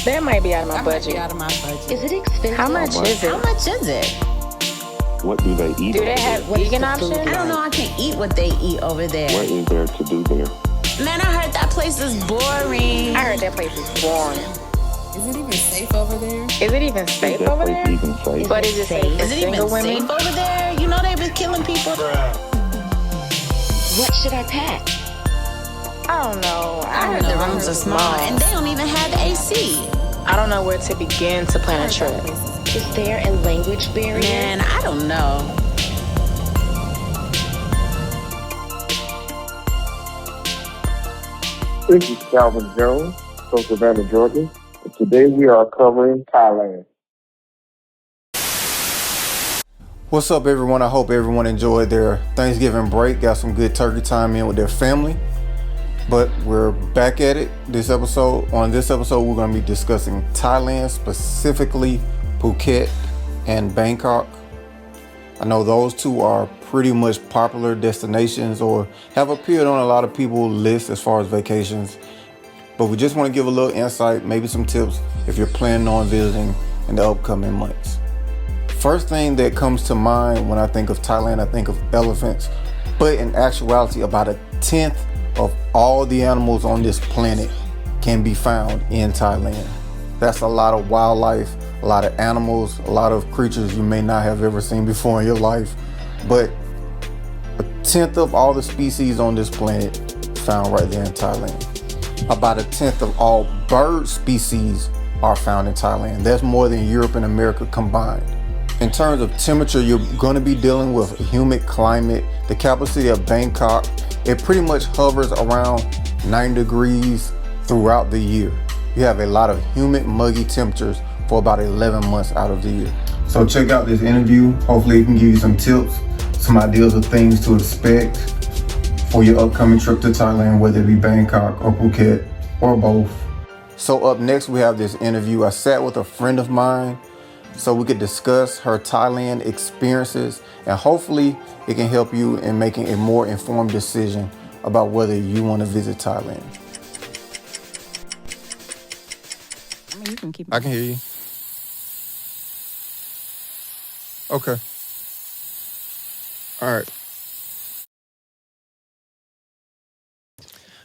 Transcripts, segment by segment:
That might be out of my That might budget. be out of my budget. Is it expensive? How much is it? How much is it? What do they eat? Do they over have there? vegan the food options? I don't know. I can't eat what they eat over there. What is there to do there? Man, I heard that place is boring. I heard that place is boring. Is it even safe over there? Is it even safe Is that over place there? even safe? But is it safe for Is it even single safe women? over there? You know they've been killing people. What should I pack? I don't know. I heard the rooms are small and they don't even have AC. I don't know where to begin to plan a trip. Is there a language barrier? Man, I don't know. This is Calvin Jones from Savannah, Georgia. And today we are covering Thailand. What's up, everyone? I hope everyone enjoyed their Thanksgiving break, got some good turkey time in with their family. But we're back at it this episode. On this episode, we're going to be discussing Thailand, specifically Phuket and Bangkok. I know those two are pretty much popular destinations or have appeared on a lot of people's lists as far as vacations. But we just want to give a little insight, maybe some tips if you're planning on visiting in the upcoming months. First thing that comes to mind when I think of Thailand, I think of elephants. But in actuality, about 1/10 of all the animals on this planet can be found in Thailand. That's a lot of wildlife, a lot of animals, a lot of creatures you may not have ever seen before in your life. But 1/10 of all the species on this planet found right there in Thailand. About 1/10 of all bird species are found in Thailand. That's more than Europe and America combined. In terms of temperature, you're going to be dealing with a humid climate. The capital city of Bangkok, it pretty much hovers around 9 degrees throughout the year. You have a lot of humid, muggy temperatures for about 11 months out of the year. So check out this interview. Hopefully it can give you some tips, some ideas of things to expect for your upcoming trip to Thailand, whether it be Bangkok or Phuket or both. So up next, we have this interview. I sat with a friend of mine so we could discuss her Thailand experiences, and hopefully it can help you in making a more informed decision about whether you want to visit Thailand. I mean, you can keep. I can hear you. Okay. All right.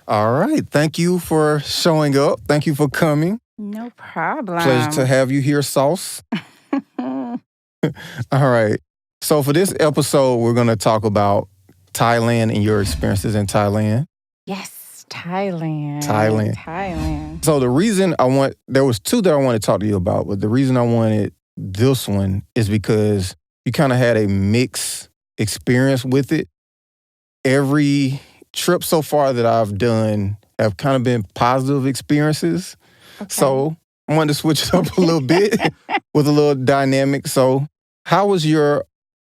All right. Thank you for showing up. Thank you for coming. No problem. Pleasure to have you here, Sauce. All right. So for this episode, we're going to talk about Thailand and your experiences in Thailand. Yes, Thailand. Thailand. So the reason there was two that I wanted to talk to you about, but the reason I wanted this one is because you kind of had a mixed experience with it. Every trip so far that I've done have kind of been positive experiences. Okay. So I wanted to switch it up a little bit with a little dynamic. So how was your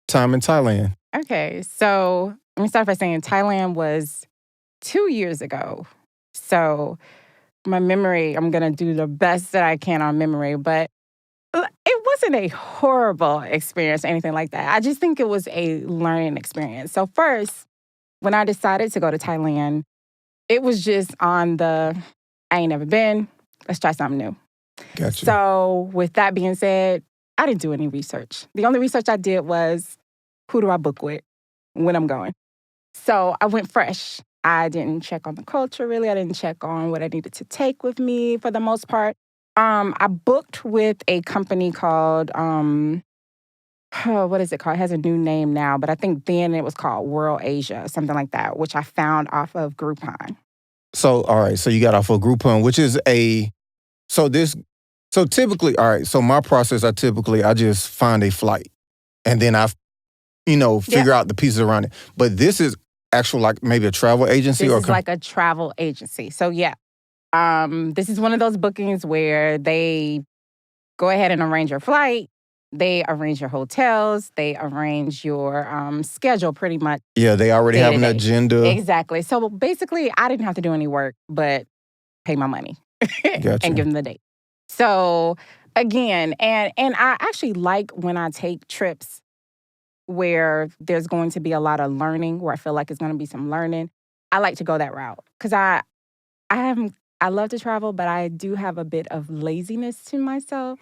time in Thailand? Okay, so let me start by saying Thailand was 2 years ago. So my memory, I'm going to do the best that I can on memory, but it wasn't a horrible experience or anything like that. I just think it was a learning experience. So first, when I decided to go to Thailand, it was just on I ain't never been, let's try something new. Gotcha. So with that being said, I didn't do any research. The only research I did was, who do I book with when I'm going? So I went fresh. I didn't check on the culture, really. I didn't check on what I needed to take with me for the most part. I booked with a company called, what is it called? It has a new name now, but I think then it was called World Asia, something like that, which I found off of Groupon. So, all right. So you got off of Groupon, which is so typically, all right. So my process, I just find a flight and then I, figure out the pieces around it. But this is actual, like maybe a travel agency This is like a travel agency. So yeah, this is one of those bookings where they go ahead and arrange your flight. They arrange your hotels. They arrange your schedule pretty much. Yeah, they already have an agenda. Exactly. So basically, I didn't have to do any work but pay my money Gotcha. and give them the date. So again, and I actually like when I take trips where there's going to be a lot of learning, where I feel like it's going to be some learning. I like to go that route because I'm I love to travel, but I do have a bit of laziness to myself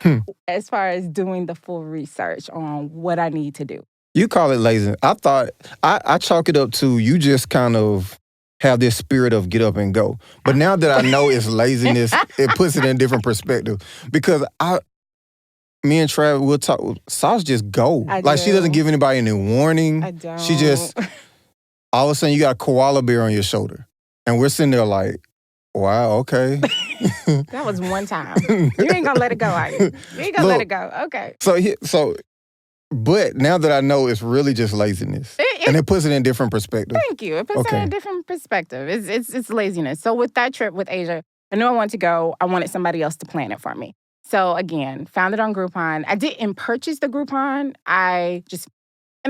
as far as doing the full research on what I need to do. You call it lazy. I thought I chalk it up to you just kind of have this spirit of get up and go. But now that I know it's laziness, it puts it in a different perspective. Because me and Trav, we'll talk. Sauce just go. She doesn't give anybody any warning. I don't. She just, all of a sudden, you got a koala bear on your shoulder. And we're sitting there like, wow, okay. That was one time. You ain't gonna let it go, are you? You ain't gonna let it go. Okay. But now that I know it's really just laziness. And it puts it in a different perspective. Thank you. It puts it in a different perspective. It's laziness. So with that trip with Asia, I knew I wanted to go. I wanted somebody else to plan it for me. So again, found it on Groupon. I didn't purchase the Groupon. And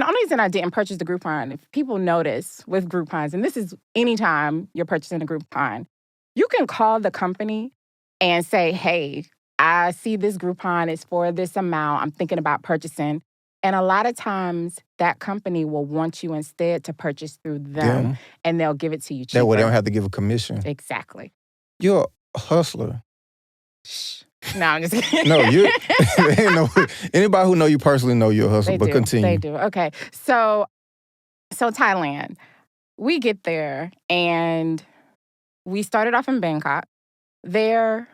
the only reason I didn't purchase the Groupon, if people notice with Groupons, and this is anytime you're purchasing a Groupon, you can call the company and say, hey, I see this Groupon is for this amount. I'm thinking about purchasing. And a lot of times that company will want you instead to purchase through them and they'll give it to you cheaper. That way they don't have to give a commission. Exactly. You're a hustler. Shh. No, I'm just kidding. No, anybody who know you personally know you're a hustler, but continue. They do. Okay. So Thailand, we get there and we started off in Bangkok. There,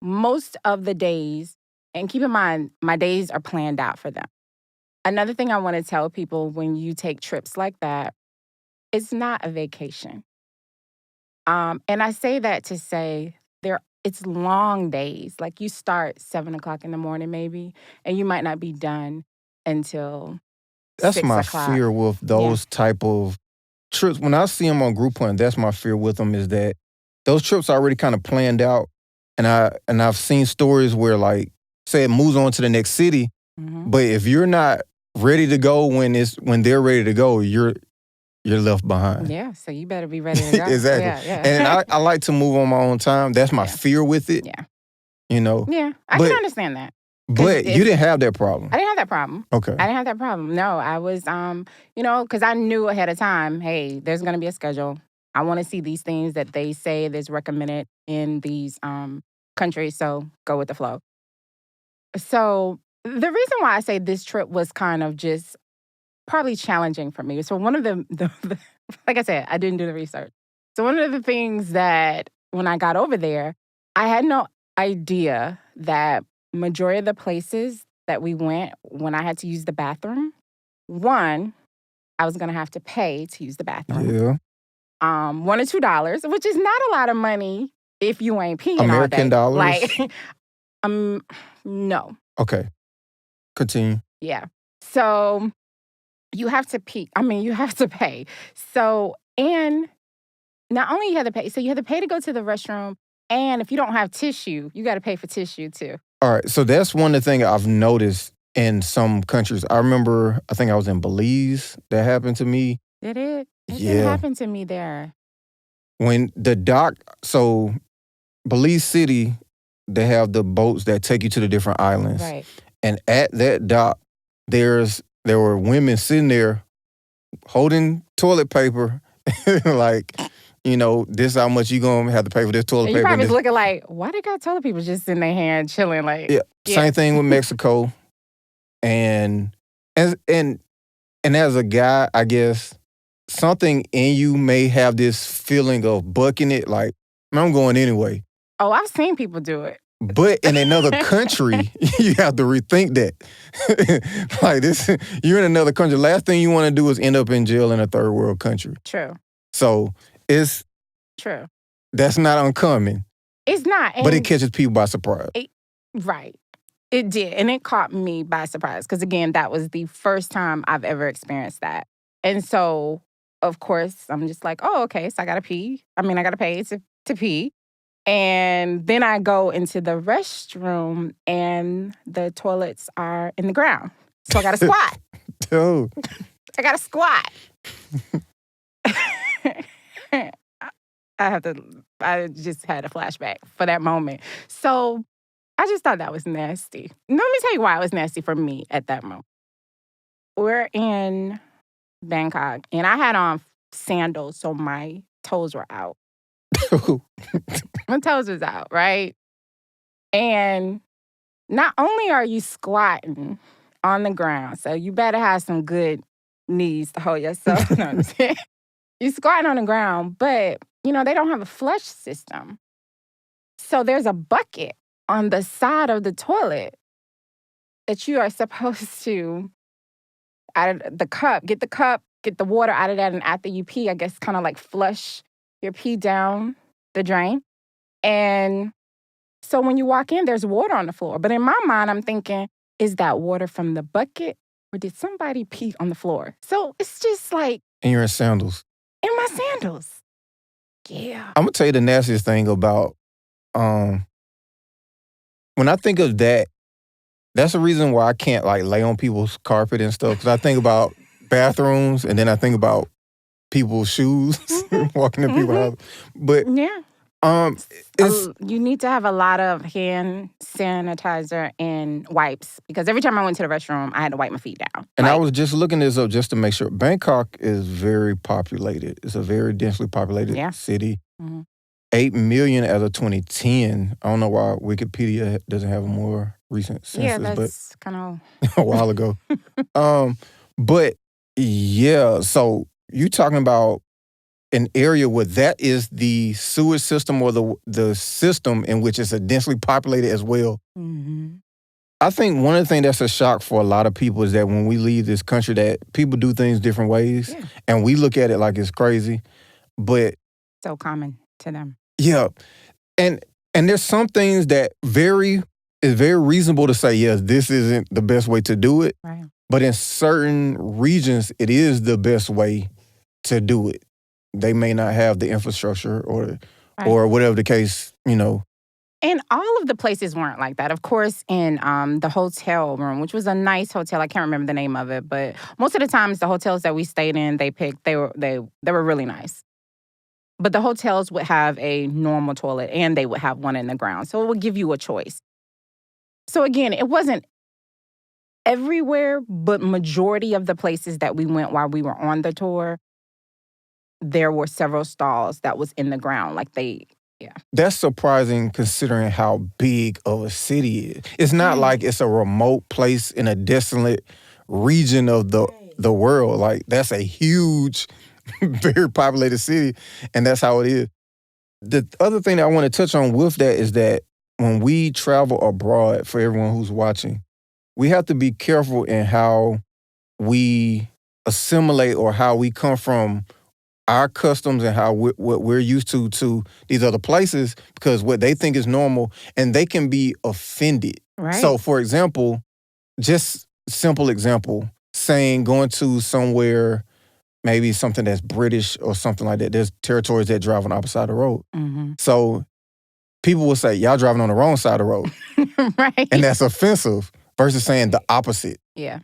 most of the days, and keep in mind, my days are planned out for them. Another thing I want to tell people when you take trips like that, it's not a vacation. And I say that to say it's long days. Like you start 7 o'clock in the morning maybe, and you might not be done until 6 o'clock. That's my fear with those type of trips. When I see them on Groupon, that's my fear with them is that those trips are already kind of planned out. And I've seen stories where like, say it moves on to the next city, but if you're not ready to go when they're ready to go, you're left behind. Yeah, so you better be ready to go. Exactly. Yeah. And I like to move on my own time. That's my fear with it. Yeah. You know? Yeah, I can understand that. But you didn't have that problem. I didn't have that problem. Okay. I didn't have that problem. No, I was, because I knew ahead of time, hey, there's going to be a schedule. I want to see these things that they say that's recommended in these countries, so go with the flow. So the reason why I say this trip was kind of just probably challenging for me. So one of the like I said, I didn't do the research. So one of the things that when I got over there, I had no idea that majority of the places that we went, when I had to use the bathroom, one, I was going to have to pay to use the bathroom. Yeah. $1 or $2, which is not a lot of money if you ain't peeing American all day. dollars? Like, no. Okay. Continue. Yeah. So you have to pee. You have to pay. So, and not only you have to pay, so you have to pay to go to the restroom, and if you don't have tissue, you got to pay for tissue too. All right. So that's one of the things I've noticed in some countries. I remember, I think I was in Belize. That happened to me. Did it? It Yeah. happened to me there. When so Belize City, they have the boats that take you to the different islands. Right. And at that dock, there were women sitting there holding toilet paper, like, this is how much you gonna have to pay for this toilet And paper. you probably was looking like, why they got toilet paper just in their hand chilling? Like, yeah. Same thing with Mexico, and as a guy, I guess something in you may have this feeling of bucking it, like, I'm going anyway. Oh, I've seen people do it. But in another country, you have to rethink that. Like this, you're in another country. Last thing you want to do is end up in jail in a third world country. True. So it's true. That's not uncommon. It's not. But it catches people by surprise. Right. It did. And it caught me by surprise. Because again, that was the first time I've ever experienced that. And so, of course, I'm just like, oh, okay, so I got to pee. I got to pay to pee. And then I go into the restroom and the toilets are in the ground. So I got to squat. Dude. I got to squat. I just had a flashback for that moment. So I just thought that was nasty. Let me tell you why it was nasty for me at that moment. We're in Bangkok and I had on sandals, so my toes were out. My toes was out, right? And not only are you squatting on the ground, so you better have some good knees to hold yourself. No, I'm just kidding. You squatting on the ground, but, they don't have a flush system. So there's a bucket on the side of the toilet that you are supposed to, out of the cup, get the water out of that, and after you pee, I guess kind of like flush your pee down the drain. And so when you walk in, there's water on the floor. But in my mind, I'm thinking, is that water from the bucket or did somebody pee on the floor? So it's just like. And you're in sandals. In my sandals. Yeah. I'm going to tell you the nastiest thing about, when I think of that, that's the reason why I can't like lay on people's carpet and stuff. Because I think about bathrooms and then I think about people's shoes, walking in people's house. But yeah. You need to have a lot of hand sanitizer and wipes because every time I went to the restroom, I had to wipe my feet down. And I was just looking this up just to make sure. Bangkok is very populated. It's a very densely populated city. Mm-hmm. 8 million as of 2010. I don't know why Wikipedia doesn't have a more recent census. Yeah, that's kind of a while ago. But yeah, so you talking about an area where that is the sewage system or the system in which it's a densely populated as well. Mm-hmm. I think one of the things that's a shock for a lot of people is that when we leave this country that people do things different ways and we look at it like it's crazy, but so common to them. Yeah. And there's some things that is very reasonable to say, yes, this isn't the best way to do it. Right. But in certain regions, it is the best way to do it. They may not have the infrastructure or whatever the case, And all of the places weren't like that. Of course, in the hotel room, which was a nice hotel, I can't remember the name of it, but most of the times the hotels that we stayed in, they were really nice. But the hotels would have a normal toilet and they would have one in the ground. So it would give you a choice. So again, it wasn't everywhere, but majority of the places that we went while we were on the tour, there were several stalls that was in the ground. That's surprising considering how big of a city it is. It's not like it's a remote place in a desolate region of the world. Like, that's a huge, very populated city, and that's how it is. The other thing that I want to touch on with that is that when we travel abroad, for everyone who's watching, we have to be careful in how we assimilate or how we come from our customs and how what we're used to these other places, because what they think is normal, and they can be offended. Right. So, for example, just simple example, saying going to somewhere, maybe something that's British or something like that, there's territories that drive on the opposite side of the road. Mm-hmm. So people will say, y'all driving on the wrong side of the road. Right. And that's offensive versus saying the opposite. Yeah.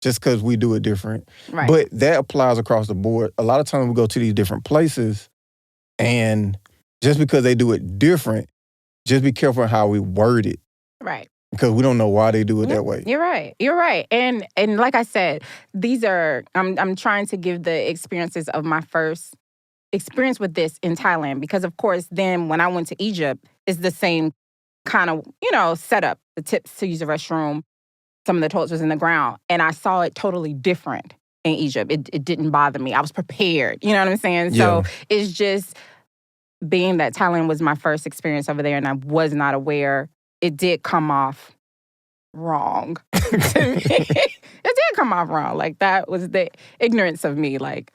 Just because we do it different. Right. But that applies across the board. A lot of times we go to these different places, and just because they do it different, just be careful how we word it. Right. Because we don't know why they do it that way. You're right. And like I said, these are, I'm trying to give the experiences of my first experience with this in Thailand. Because, of course, then when I went to Egypt, it's the same kind of, setup. The tips to use the restroom, some of the toilets was in the ground. And I saw it totally different in Egypt. It didn't bother me. I was prepared. You know what I'm saying? Yeah. So it's just being that Thailand was my first experience over there and I was not aware, it did come off wrong to me. It did come off wrong. Like, that was the ignorance of me. Like,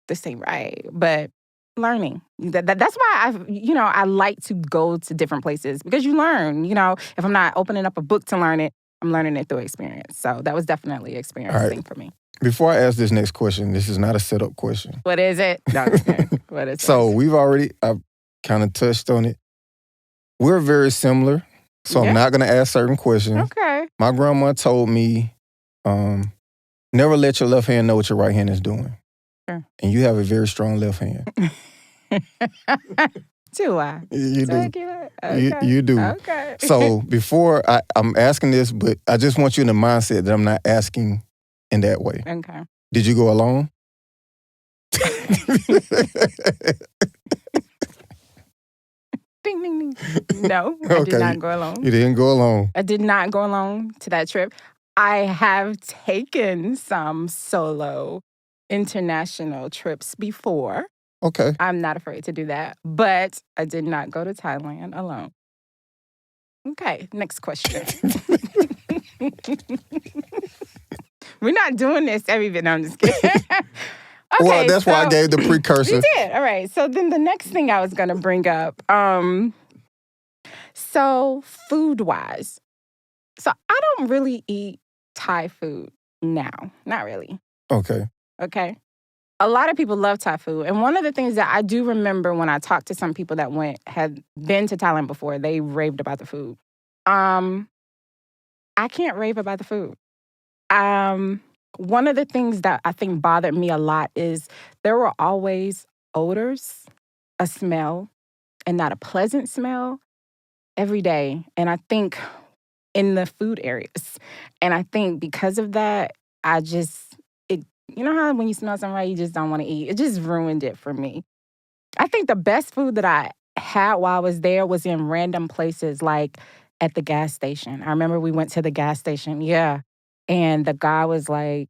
this ain't right. But learning. That's why I like to go to different places, because you learn. If I'm not opening up a book to learn it, I'm learning it through experience. So that was definitely an experience thing for me. Before I ask this next question, this is not a setup question. What is it? No, what is it? So I've kind of touched on it. We're very similar, so I'm not going to ask certain questions. Okay. My grandma told me, never let your left hand know what your right hand is doing. Sure. And you have a very strong left hand. Do I? You do. Okay. You do. Okay. So before I'm asking this, but I just want you in the mindset that I'm not asking in that way. Okay. Did you go alone? Ding, ding, ding. No, I did not go alone. You didn't go alone. I did not go alone to that trip. I have taken some solo international trips before. Okay. I'm not afraid to do that, but I did not go to Thailand alone. Okay, next question. We're not doing this every bit. No, I'm just kidding. Okay, Well, that's why I gave the precursor. You did. All right. So then the next thing I was going to bring up, so food-wise. So I don't really eat Thai food now. Not really. Okay. Okay. A lot of people love Thai food. And one of the things that I do remember when I talked to some people that had been to Thailand before, they raved about the food. I can't rave about the food. One of the things that I think bothered me a lot is there were always odors, a smell, and not a pleasant smell every day. And I think in the food areas. And I think because of that, you know how when you smell something right, you just don't want to eat? It just ruined it for me. I think the best food that I had while I was there was in random places, like at the gas station. I remember we went to the gas station, and the guy was like,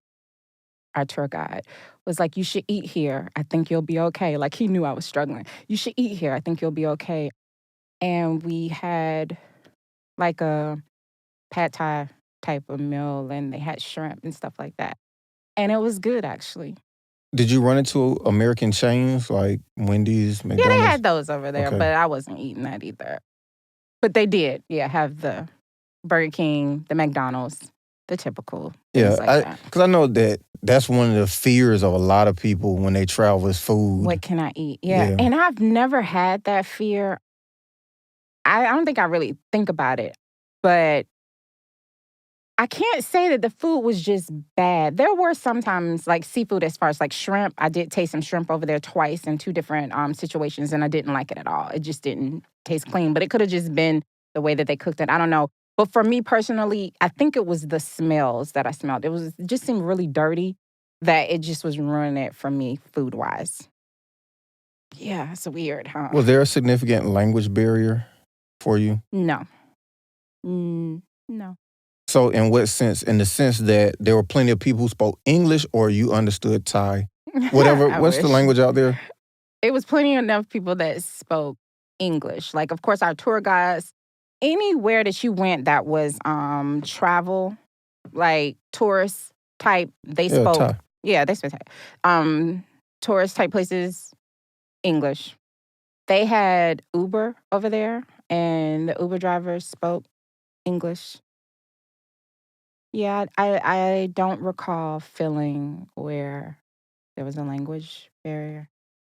our tour guide was like, you should eat here. I think you'll be okay. Like, he knew I was struggling. You should eat here. I think you'll be okay. And we had like a pad thai type of meal, and they had shrimp and stuff like that. And it was good, actually. Did you run into American chains like Wendy's, McDonald's? Yeah, they had those over there, Okay. but I wasn't eating that either. But they did, have the Burger King, the McDonald's, the typical things like that. Because I know that's one of the fears of a lot of people when they travel is food. What can I eat? Yeah. And I've never had that fear. I don't think I really think about it, but I can't say that the food was just bad. There were sometimes like seafood as far as like shrimp. I did taste some shrimp over there twice in two different situations, and I didn't like it at all. It just didn't taste clean, but it could have just been the way that they cooked it. I don't know. But for me personally, I think it was the smells that I smelled. It just seemed really dirty that it just was ruining it for me food-wise. Yeah, it's weird, huh? Was there a significant language barrier for you? No. No. So in what sense? In the sense that there were plenty of people who spoke English or you understood Thai? Whatever. What's the language out there? It was plenty enough people that spoke English. Like, of course, our tour guides, anywhere that you went that was travel, like tourist type, they spoke. Thai. Yeah, they spoke Thai. Tourist type places, English. They had Uber over there, and the Uber drivers spoke English. Yeah, I don't recall feeling where there was a language barrier.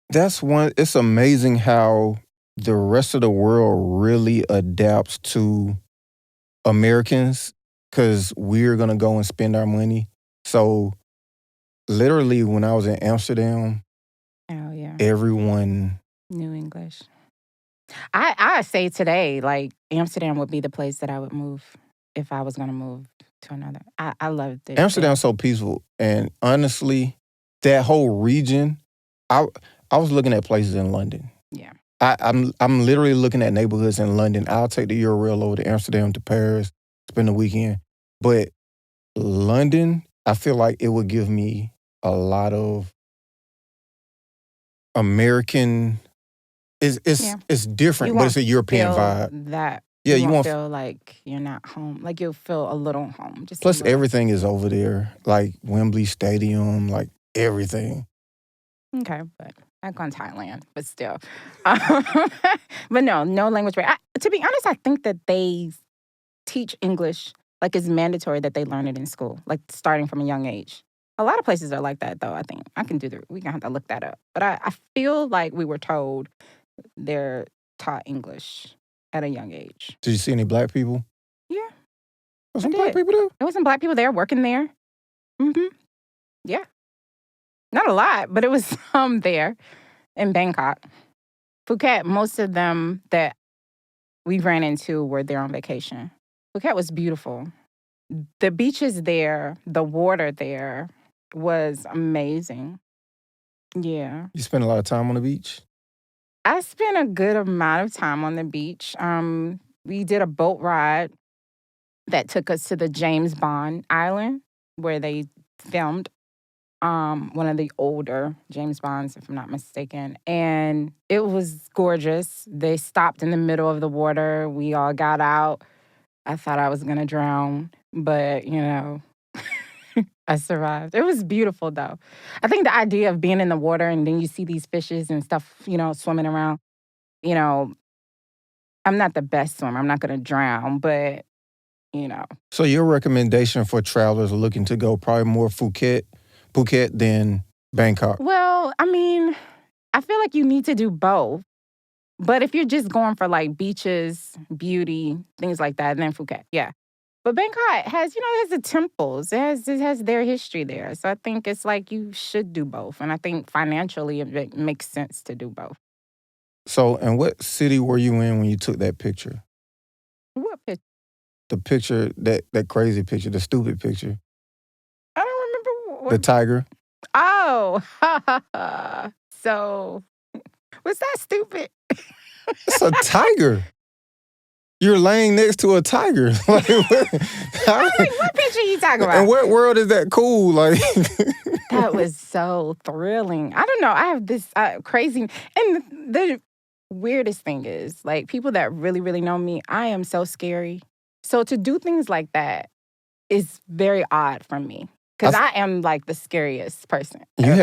It's amazing how the rest of the world really adapts to Americans because we're going to go and spend our money. So literally when I was in Amsterdam, everyone knew English. I say today, like, Amsterdam would be the place that I would move if I was going to move to another. I loved it. Amsterdam's so peaceful. And honestly, that whole region, I was looking at places in London. Yeah. I'm literally looking at neighborhoods in London. I'll take the Eurail over to Amsterdam, to Paris, spend the weekend. But London, I feel like it would give me a lot of American. It's different, but it's a European vibe. That you won't feel like you're not home. Like, you'll feel a little home. Just plus, everything is over there, like Wembley Stadium, like everything. Okay, but back on Thailand, but still. But no language barrier. To be honest, I think that they teach English, like it's mandatory that they learn it in school, like starting from a young age. A lot of places are like that, though, I think. We're going to have to look that up. But I feel like we were told they're taught English at a young age. Did you see any black people? Yeah. Was some black people there? There was some black people there working there. Mm-hmm. Yeah. Not a lot, but it was some there in Bangkok. Phuket, most of them that we ran into were there on vacation. Phuket was beautiful. The beaches there, the water there was amazing. Yeah. You spent a lot of time on the beach? I spent a good amount of time on the beach. We did a boat ride that took us to the James Bond Island where they filmed one of the older James Bonds, if I'm not mistaken. And it was gorgeous. They stopped in the middle of the water. We all got out. I thought I was going to drown, but, I survived. It was beautiful, though. I think the idea of being in the water and then you see these fishes and stuff, swimming around, I'm not the best swimmer. I'm not going to drown, but, So your recommendation for travelers looking to go probably more Phuket than Bangkok? Well, I feel like you need to do both. But if you're just going for like beaches, beauty, things like that, then Phuket, yeah. But Bangkok has, it has the temples. It has their history there. So I think it's like you should do both. And I think financially it makes sense to do both. So, and what city were you in when you took that picture? What picture? The picture, that crazy picture, the stupid picture. I don't remember. The tiger. Oh, so was that stupid? It's a tiger. You're laying next to a tiger. Like, what picture are you talking about? In what world is that cool? Like, that was so thrilling. I don't know. I have this crazy, and the weirdest thing is, like, people that really, really know me, I am so scary. So to do things like that is very odd for me because I am like the scariest person. You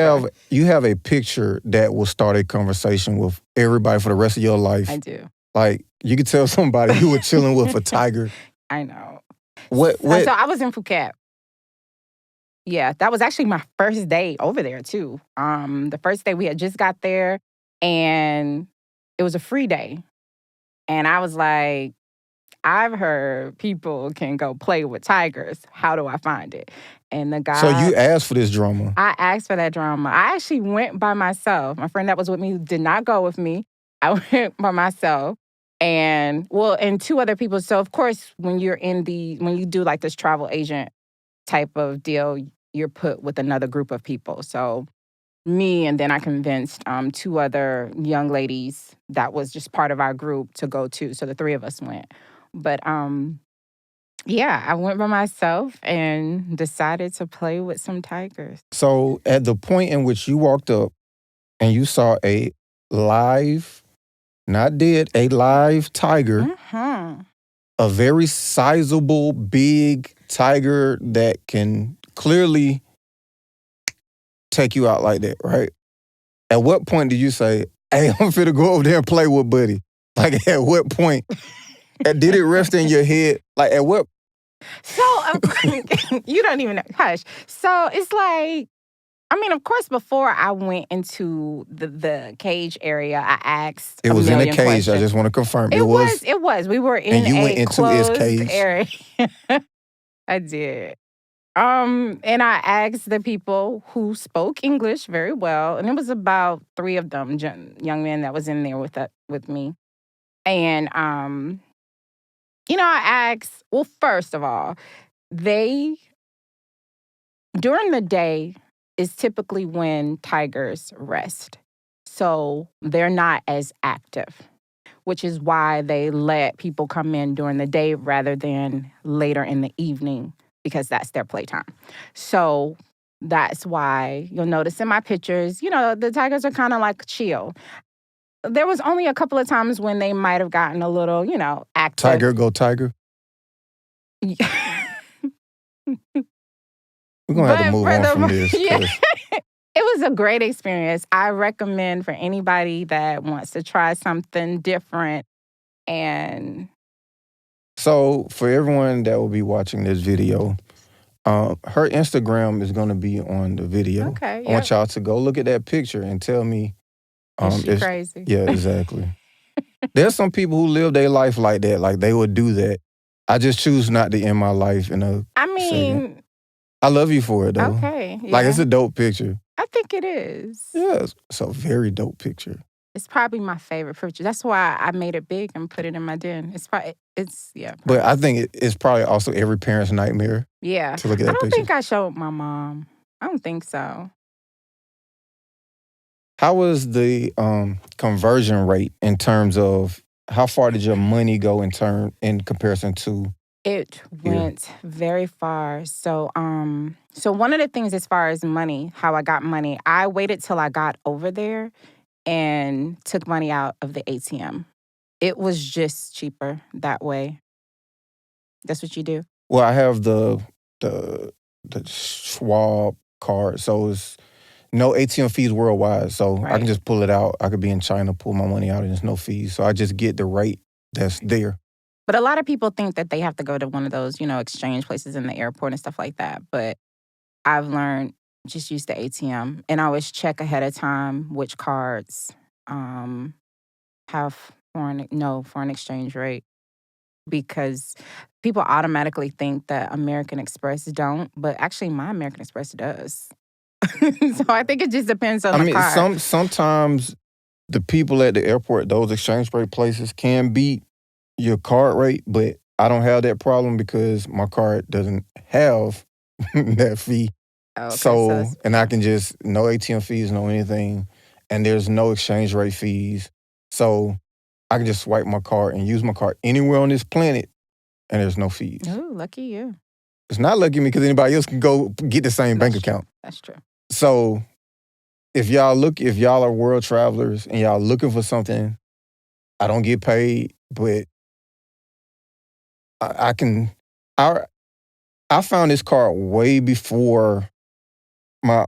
have a picture that will start a conversation with everybody for the rest of your life. I do. Like, you could tell somebody you were chilling with a tiger. I know. What? So I was in Phuket. Yeah, that was actually my first day over there, too. The first day we had just got there, and it was a free day. And I was like, I've heard people can go play with tigers. How do I find it? And the guy... So you asked for this drama. I asked for that drama. I actually went by myself. My friend that was with me did not go with me. I went by myself. And two other people. So, of course, when you do like this travel agent type of deal, you're put with another group of people. So me, and then I convinced two other young ladies that was just part of our group to go too. So the three of us went. But yeah, I went by myself and decided to play with some tigers. So at the point in which you walked up and you saw a live, not dead, a live tiger, a very sizable, big tiger that can clearly take you out like that, right? At what point did you say, hey, I'm finna go over there and play with Buddy? Like, at what point? Did it rest in your head? Like, at what? So, you don't even know. Hush. So, it's like, of course, before I went into the cage area, I asked It was in a cage. questions. I just want to confirm. It was. We were in a closed area. I did. And I asked the people who spoke English very well, and it was about 3 of them, young men that was in there with me. And, I asked, well, first of all, during the day is typically when tigers rest. So they're not as active, which is why they let people come in during the day rather than later in the evening, because that's their playtime. So that's why you'll notice in my pictures, the tigers are kind of like chill. There was only a couple of times when they might have gotten a little, active. Tiger, go tiger. We're going to have to move on from this. Yeah. It was a great experience. I recommend for anybody that wants to try something different. And so for everyone that will be watching this video, her Instagram is going to be on the video. Okay. I want y'all to go look at that picture and tell me. Is she crazy? Yeah, exactly. There's some people who live their life like that, like they would do that. I just choose not to end my life in a second. I love you for it, though. Okay. Yeah. Like, it's a dope picture. I think it is. Yeah, it's a very dope picture. It's probably my favorite picture. That's why I made it big and put it in my den. Probably. But I think it's probably also every parent's nightmare. Yeah. To look at that picture. I don't think I showed my mom. I don't think so. How was the conversion rate in terms of how far did your money go in comparison to It here? went very far. So one of the things as far as money, how I got money, I waited till I got over there and took money out of the ATM. It was just cheaper that way. That's what you do. Well, I have the Schwab card, so it's no ATM fees worldwide. So I Right. can just pull it out. I could be in China, pull my money out, and there's no fees. So I just get the rate that's there. But a lot of people think that they have to go to one of those, exchange places in the airport and stuff like that. But I've learned just use the ATM and always check ahead of time which cards have foreign exchange rate, because people automatically think that American Express don't, but actually my American Express does. So I think it just depends on I the mean, card. sometimes the people at the airport, those exchange rate places, can beat your card rate, but I don't have that problem because my card doesn't have that fee. Okay, So, it's and I can just, no ATM fees, no anything, and there's no exchange rate fees. So I can just swipe my card and use my card anywhere on this planet, and there's no fees. ooh, lucky you. It's not lucky me because anybody else can go get the same bank That's true. account. That's true. So if y'all are world travelers and y'all looking for something, I don't get paid, but I can. I found this card way before my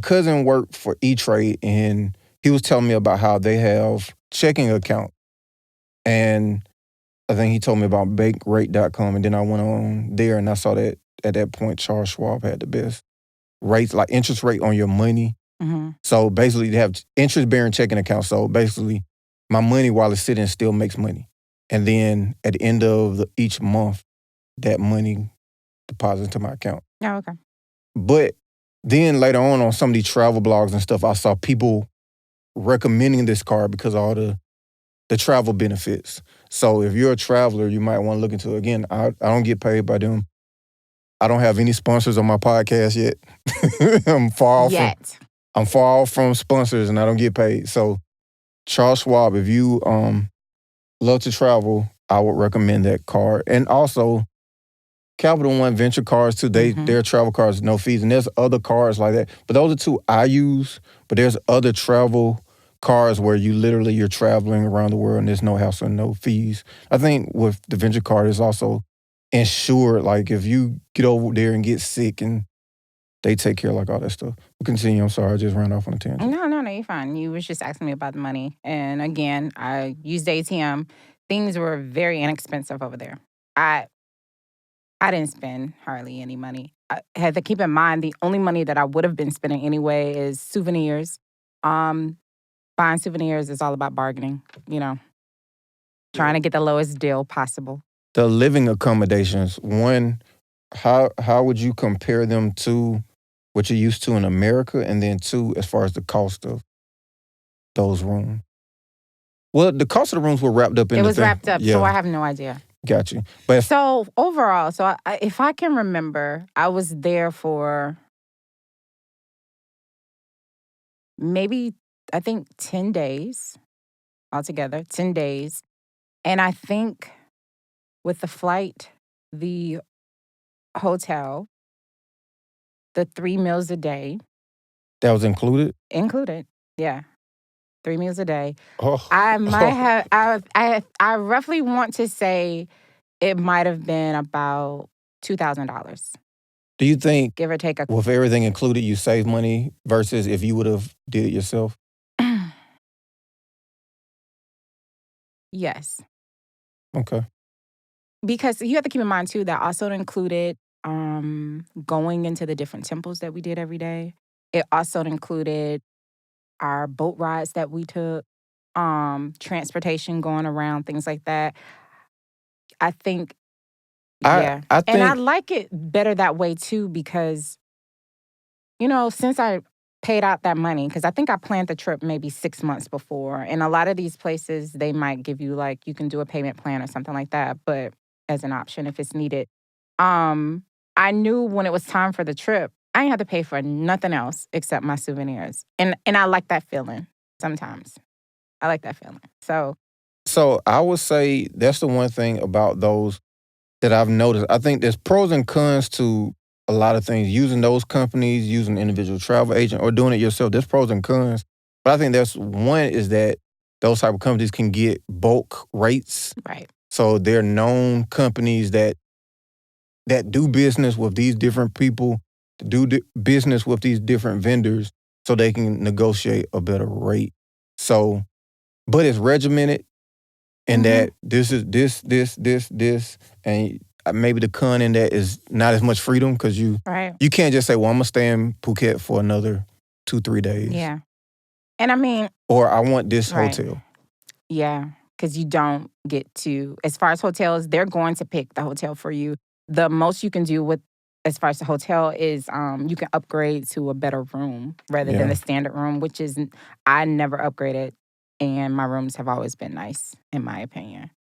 cousin worked for E-Trade, and he was telling me about how they have checking account, and I think he told me about bankrate.com, and then I went on there and I saw that at that point Charles Schwab had the best rates, like interest rate on your money. Mm-hmm. So basically, they have interest-bearing checking accounts. So basically, my money while it's sitting still makes money. And then at the end of each month, that money deposits into my account. Oh, okay. But then later on some of these travel blogs and stuff, I saw people recommending this card because of all the travel benefits. So if you're a traveler, you might want to look into it. Again, I don't get paid by them. I don't have any sponsors on my podcast yet. I'm far off from sponsors and I don't get paid. So Charles Schwab, if you love to travel, I would recommend that card. And also Capital One Venture cards too. Their travel cards, no fees. And there's other cards like that. But those are two I use. But there's other travel cards where you're traveling around the world and there's no hassle and no fees. I think with the Venture card, it's also insured. Like if you get over there and get sick, and they take care of like all that stuff. We'll continue. I'm sorry, I just ran off on a tangent. No, you're fine. You was just asking me about the money. And again, I used ATM. Things were very inexpensive over there. I didn't spend hardly any money. I had to keep in mind the only money that I would have been spending anyway is souvenirs. Buying souvenirs is all about bargaining, trying to get the lowest deal possible. The living accommodations, one, how would you compare them to what you're used to in America? And then two, as far as the cost of those rooms? Well, the cost of the rooms were wrapped up in It the was thing. wrapped up, Yeah, so I have no idea. got you. But So overall, if I can remember, I was there for maybe, I think, 10 days altogether, 10 days. And I think with the flight, the hotel, the 3 meals a day, that was included? included, yeah, 3 meals a day. Oh. I might have, I roughly want to say it might have been about $2,000, Do you think give or take with everything included, you save money versus if you would have did it yourself? Yes. Okay. Because you have to keep in mind, too, that also included going into the different temples that we did every day. It also included our boat rides that we took, transportation going around, things like that. I think, yeah. I And I think like it better that way, too, because, since I paid out that money, because I think I planned the trip maybe 6 months before. And a lot of these places, they might give you, like, you can do a payment plan or something like that, but as an option if it's needed. I knew when it was time for the trip, I ain't have to pay for nothing else except my souvenirs. And I like that feeling sometimes. I like that feeling. So I would say that's the one thing about those that I've noticed. I think there's pros and cons to a lot of things. Using those companies, using an individual travel agent, or doing it yourself. There's pros and cons. But I think that's one is that those type of companies can get bulk rates. Right. So they're known companies that do business with these different people, business with these different vendors, so they can negotiate a better rate. So, but it's regimented, and that this is this, and maybe the con in that is not as much freedom because you can't just say, well, I'm gonna stay in Phuket for another 2-3 days. Yeah. And I mean, or I want this hotel. Yeah, because you don't get to, as far as hotels, they're going to pick the hotel for you. The most you can do with, as far as the hotel is, you can upgrade to a better room rather than the standard room, which is, I never upgraded, and my rooms have always been nice, in my opinion.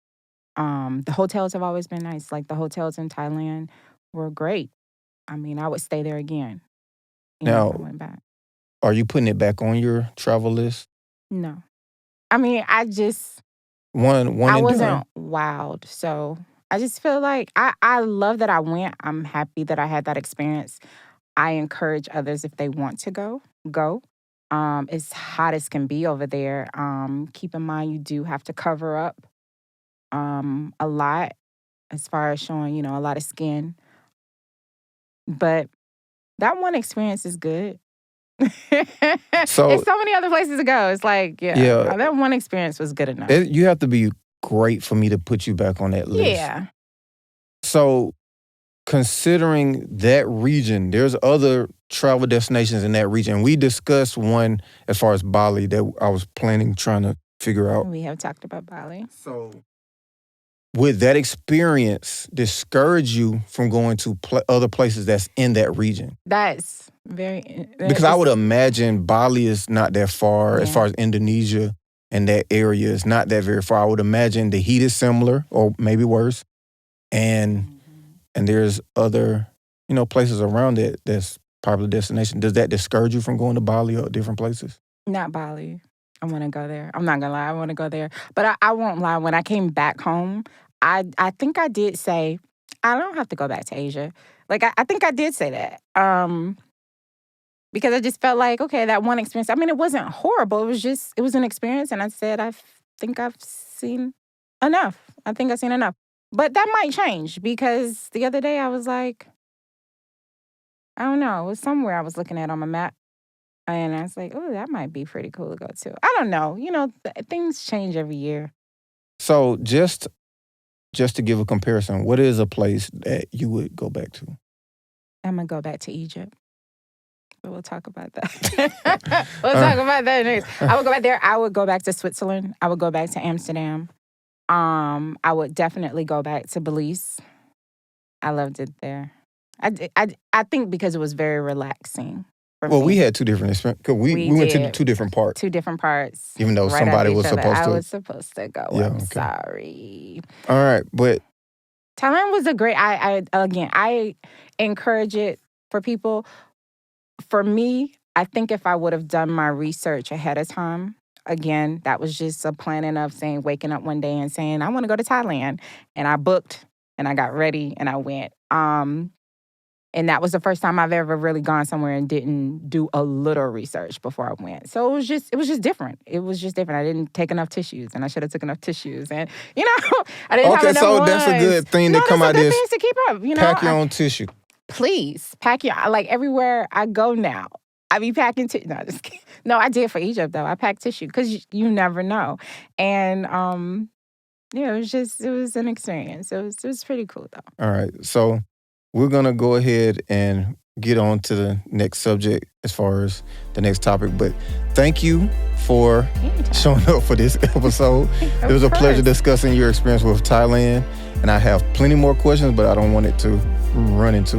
The hotels have always been nice. Like the hotels in Thailand were great. I mean, I would stay there again. Now, if I went back. Are you putting it back on your travel list? No. I mean, I just... I wasn't wowed. So I just feel like I love that I went. I'm happy that I had that experience. I encourage others, if they want to go. It's hot as can be over there. Keep in mind, you do have to cover up a lot as far as showing, a lot of skin. But that one experience is good. So there's so many other places to go. It's like, that one experience was good enough. You have to be great for me to put you back on that list. Yeah. So considering that region, there's other travel destinations in that region. We discussed one as far as Bali that I was trying to figure out. We have talked about Bali. So would that experience discourage you from going to other places that's in that region? That's very... Because I would imagine Bali is not that far as far as Indonesia, and that area is not that very far. I would imagine the heat is similar or maybe worse. And there's other, places around it that's popular destination. Does that discourage you from going to Bali or different places? Not Bali. I want to go there. I'm not going to lie. I want to go there. But I won't lie. When I came back home, I think I did say, I don't have to go back to Asia. Like, I think I did say that. Because I just felt like, okay, that one experience, I mean, it wasn't horrible. It was an experience. And I said, I think I've seen enough. But that might change because the other day I was like, I don't know. It was somewhere I was looking at on my map. And I was like, oh, that might be pretty cool to go to. I don't know. Things change every year. So just to give a comparison, what is a place that you would go back to? I'm going to go back to Egypt. But we'll talk about that. We'll talk about that next. I would go back there. I would go back to Switzerland. I would go back to Amsterdam. I would definitely go back to Belize. I loved it there. I think because it was very relaxing. Well, we had two different experiences. Because we went to two different parts. Two different parts. Even though somebody was supposed to. I was supposed to go. Yeah, I'm sorry. All right, but Thailand was a great. I encourage it for people. For me, I think if I would have done my research ahead of time, again, that was just a planning of waking up one day and saying, I want to go to Thailand. And I booked and I got ready and I went. And that was the first time I've ever really gone somewhere and didn't do a little research before I went. So it was just different. It was just different. I didn't take enough tissues, and I should have took enough tissues. And I didn't have enough so ones. That's a good thing to come out of this. Things to keep up. Pack your own tissue. Please pack everywhere I go now. I be packing tissue. No, just kidding. No, I did for Egypt though. I packed tissue because you never know. And it was an experience. It was pretty cool though. All right, so we're gonna go ahead and get on to the next subject as far as the next topic. But thank you for showing up for this episode. It was a pleasure discussing your experience with Thailand. And I have plenty more questions, but I don't want it to run into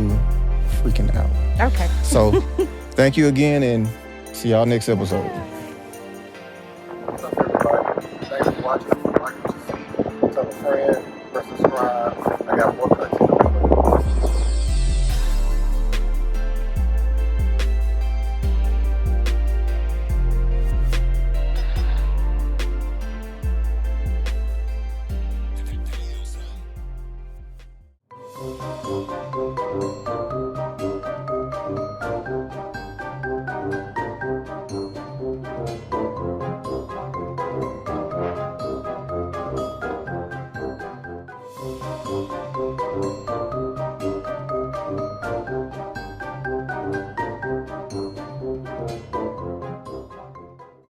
freaking out. Okay. So thank you again, and see y'all next episode.